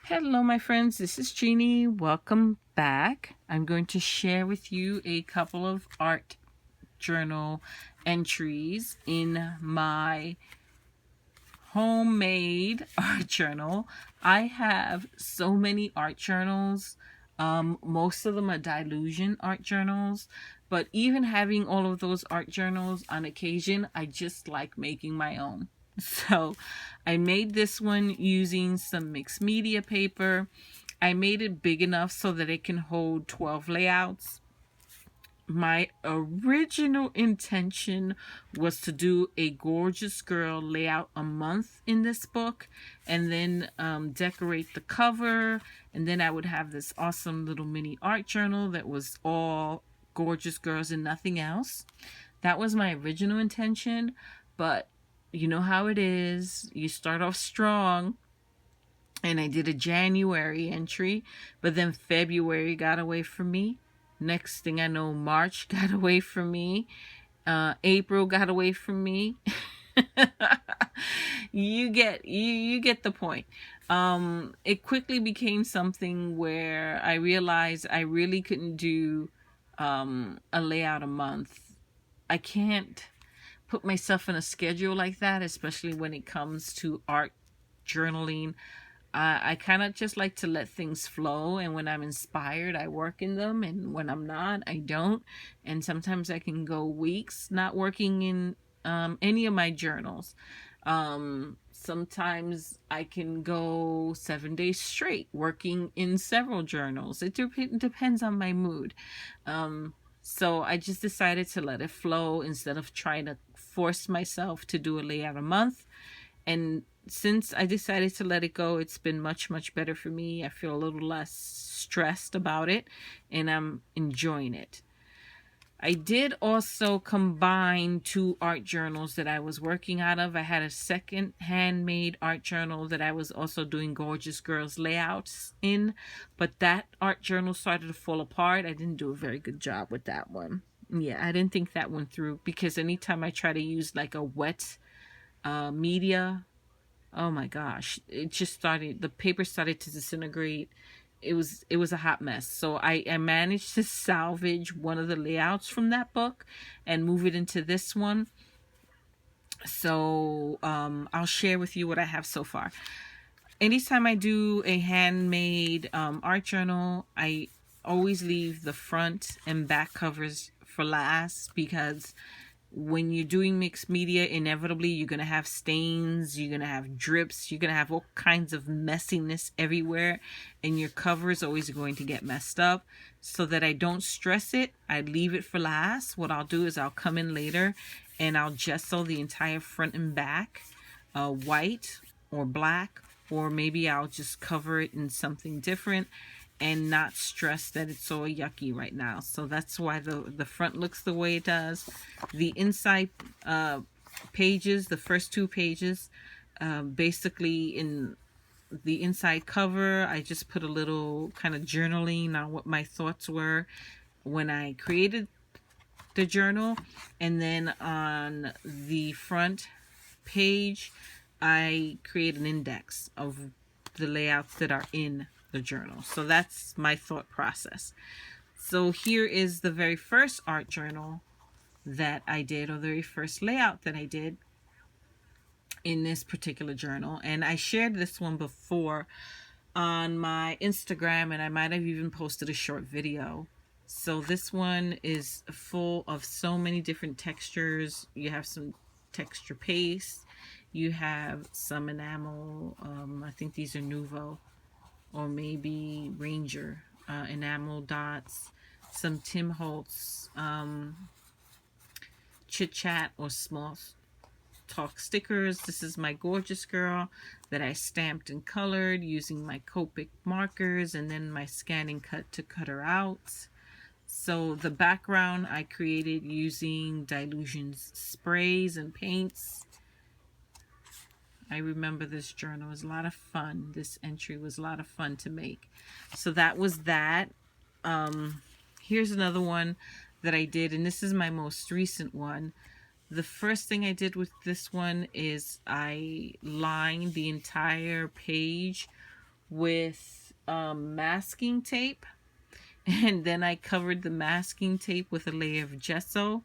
Hello my friends, this is Jeannie. Welcome back. I'm going to share with you a couple of art journal entries in my homemade art journal. I have so many art journals. Most of them are Dilution art journals, but even having all of those art journals on occasion, I just like making my own. So I made this one using some mixed media paper. I made it big enough so that it can hold 12 layouts. My original intention was to do a gorgeous girl layout a month in this book, and then decorate the cover, and then I would have this awesome little mini art journal that was all gorgeous girls and nothing else. That was my original intention, but you know how it is. You start off strong, and I did a January entry, but then February got away from me. Next thing I know, March got away from me. April got away from me. You get the point. It quickly became something where I realized I really couldn't do a layout a month. I can't put myself in a schedule like that, especially when it comes to art journaling. I kind of just like to let things flow, and when I'm inspired, I work in them, and when I'm not, I don't. And sometimes I can go weeks not working in any of my journals. Sometimes I can go 7 days straight working in several journals. It depends on my mood. So I just decided to let it flow instead of trying to force myself to do a layout a month. And since I decided to let it go, it's been much better for me. I feel a little less stressed about it, and I'm enjoying it. I did also combine two art journals that I was working out of. I had a second handmade art journal that I was also doing gorgeous girls layouts in, but that art journal started to fall apart. I didn't do a very good job with that one. Yeah, I didn't think that one through, because anytime I try to use like a wet media, oh my gosh, the paper started to disintegrate. It was a hot mess. So I managed to salvage one of the layouts from that book and move it into this one. So I'll share with you what I have so far. Anytime I do a handmade art journal, I always leave the front and back covers for last, because when you're doing mixed media, inevitably you're going to have stains, you're going to have drips, you're going to have all kinds of messiness everywhere, and your cover is always going to get messed up. So that I don't stress it, I leave it for last. What I'll do is I'll come in later and I'll gesso the entire front and back white or black, or maybe I'll just cover it in something different and not stress that it's so yucky right now. So that's why the front looks the way it does. The inside pages, the first two pages, basically in the inside cover, I just put a little kind of journaling on what my thoughts were when I created the journal. And then on the front page, I create an index of the layouts that are in the journal. So that's my thought process. So here is the very first art journal that I did, or the very first layout that I did in this particular journal. And I shared this one before on my Instagram, and I might have even posted a short video. So this one is full of so many different textures. You have some texture paste, you have some enamel, I think these are Nouveau or maybe Ranger enamel dots, some Tim Holtz Chit Chat or Small Talk stickers. This is my gorgeous girl that I stamped and colored using my Copic markers and then my scanning cut to cut her out. So the background I created using Dilution's sprays and paints. I remember this journal. It was a lot of fun. This entry was a lot of fun to make. So that was that. Here's another one that I did, and this is my most recent one. The first thing I did with this one is I lined the entire page with masking tape, and then I covered the masking tape with a layer of gesso.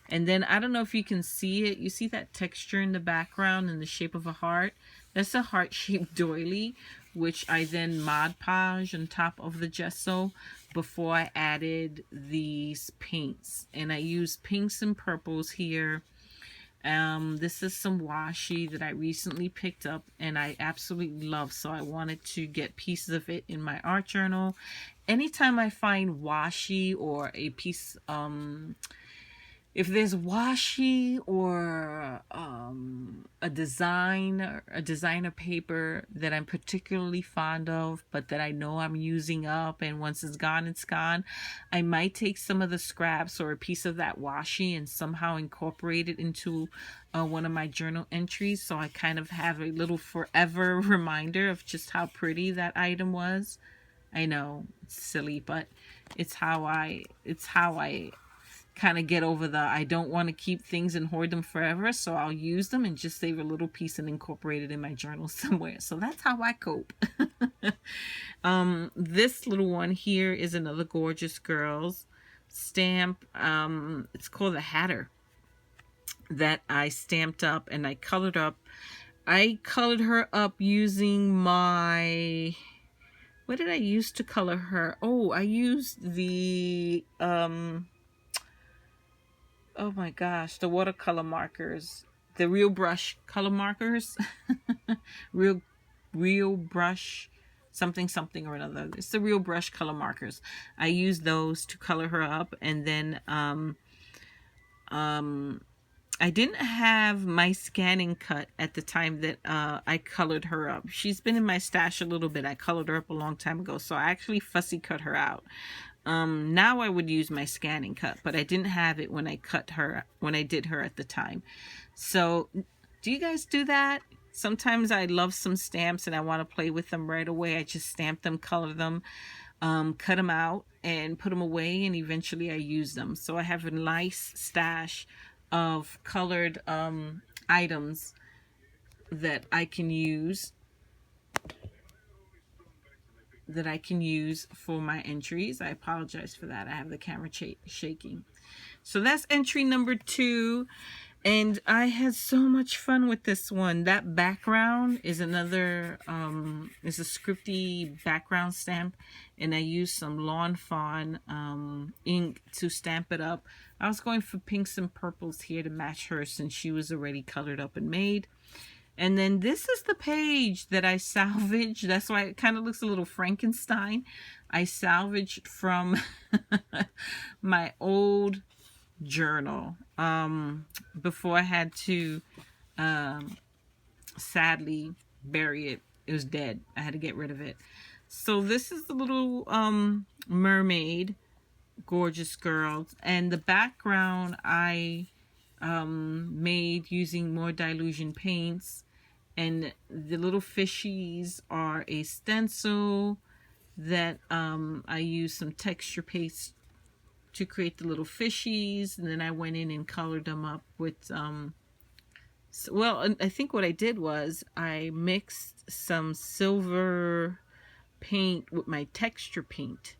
And then I don't know if you can see it. You see that texture in the background in the shape of a heart? That's a heart-shaped doily, which I then Mod Podge on top of the gesso before I added these paints. And I used pinks and purples here. This is some washi that I recently picked up and I absolutely love, so I wanted to get pieces of it in my art journal. Anytime I find washi or a piece, if there's washi or a designer paper that I'm particularly fond of, but that I know I'm using up, and once it's gone, it's gone, I might take some of the scraps or a piece of that washi and somehow incorporate it into one of my journal entries, so I kind of have a little forever reminder of just how pretty that item was. I know it's silly, but it's how I kind of get over the I don't want to keep things and hoard them forever, so I'll use them and just save a little piece and incorporate it in my journal somewhere. So that's how I cope. This little one here is another Gorjuss Girls stamp. It's called the Hatter, that I stamped up and I colored up. I colored her up using my... What did I use to color her? Oh, I used the... oh my gosh, the watercolor markers, the real brush color markers. real brush something or another. It's the real brush color markers. I used those to color her up, and then I didn't have my scanning cut at the time that I colored her up. She's been in my stash a little bit. I colored her up a long time ago, so I actually fussy cut her out. Now I would use my scanning cut, but I didn't have it when I did her at the time. So do you guys do that? Sometimes I love some stamps and I want to play with them right away. I just stamp them, color them, cut them out and put them away, and eventually I use them. So I have a nice stash of colored items that I can use for my entries. I apologize for that. I have the camera shaking. So that's entry number 2. And I had so much fun with this one. That background is another, is a scripty background stamp. And I used some Lawn Fawn ink to stamp it up. I was going for pinks and purples here to match her since she was already colored up and made. And then this is the page that I salvaged. That's why it kind of looks a little Frankenstein. I salvaged from my old journal before I had to sadly bury it. It was dead. I had to get rid of it. So this is the little mermaid, Gorjuss Girls, and the background I made using more Dilution paints, and the little fishies are a stencil that I used some texture paste to create the little fishies, and then I went in and colored them up with well, I think what I did was I mixed some silver paint with my texture paint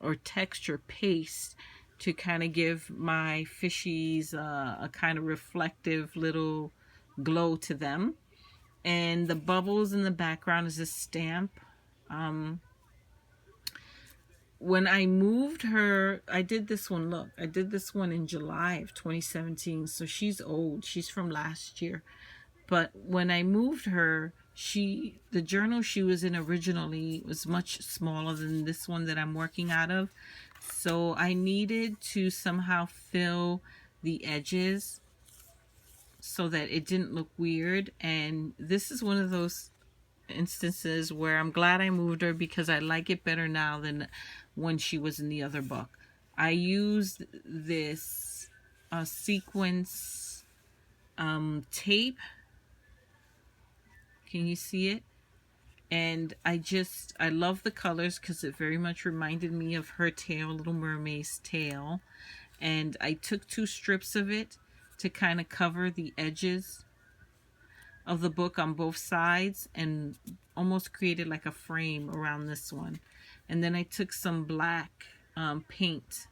or texture paste to kind of give my fishies a kind of reflective little glow to them. And the bubbles in the background is a stamp. When I moved her, I did this one, look, I did this one in July of 2017, so she's old. She's from last year. But when I moved her, the journal she was in originally was much smaller than this one that I'm working out of. So I needed to somehow fill the edges so that it didn't look weird. And this is one of those instances where I'm glad I moved her, because I like it better now than when she was in the other book. I used this sequence tape. Can you see it? And I love the colors because it very much reminded me of her tail, Little Mermaid's tail. And I took 2 strips of it to kind of cover the edges of the book on both sides and almost created like a frame around this one. And then I took some black paint.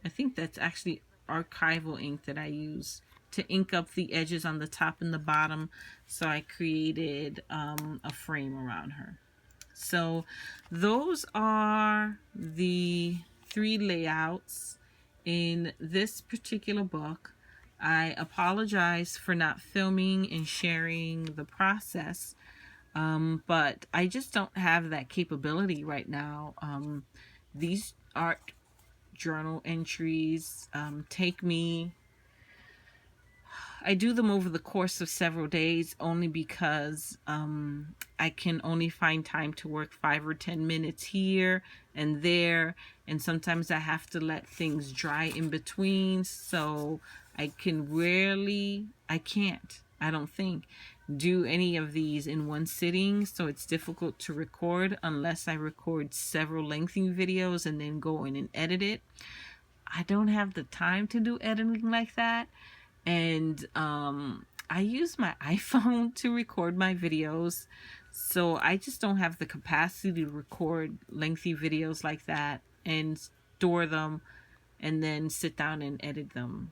I think that's actually archival ink that I use to ink up the edges on the top and the bottom. So I created a frame around her. So those are the 3 layouts in this particular book. I apologize for not filming and sharing the process, but I just don't have that capability right now. These art journal entries take me, I do them over the course of several days only because I can only find time to work 5 or 10 minutes here and there, and sometimes I have to let things dry in between, so I can't, I don't think, do any of these in one sitting, so it's difficult to record unless I record several lengthy videos and then go in and edit it. I don't have the time to do editing like that. And I use my iPhone to record my videos, so I just don't have the capacity to record lengthy videos like that and store them and then sit down and edit them.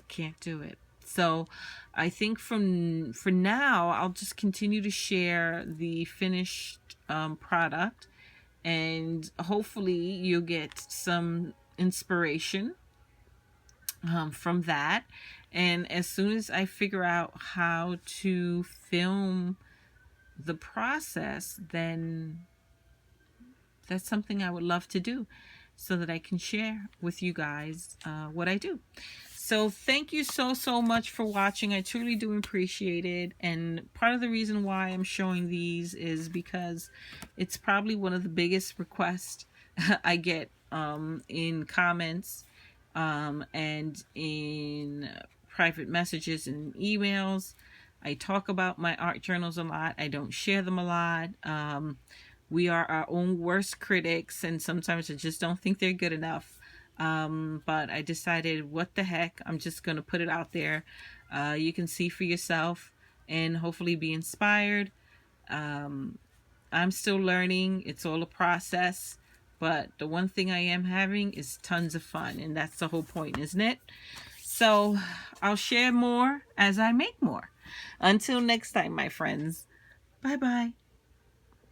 Can't do it. So I think for now, I'll just continue to share the finished product, and hopefully you'll get some inspiration from that. And as soon as I figure out how to film the process, then that's something I would love to do so that I can share with you guys what I do. So thank you so much for watching. I truly do appreciate it. And part of the reason why I'm showing these is because it's probably one of the biggest requests I get in comments and in private messages and emails. I talk about my art journals a lot. I don't share them a lot. We are our own worst critics, and sometimes I just don't think they're good enough. But I decided, what the heck, I'm just going to put it out there. You can see for yourself and hopefully be inspired. I'm still learning. It's all a process. But the one thing I am having is tons of fun, and that's the whole point, isn't it? So I'll share more as I make more. Until next time, my friends. Bye-bye.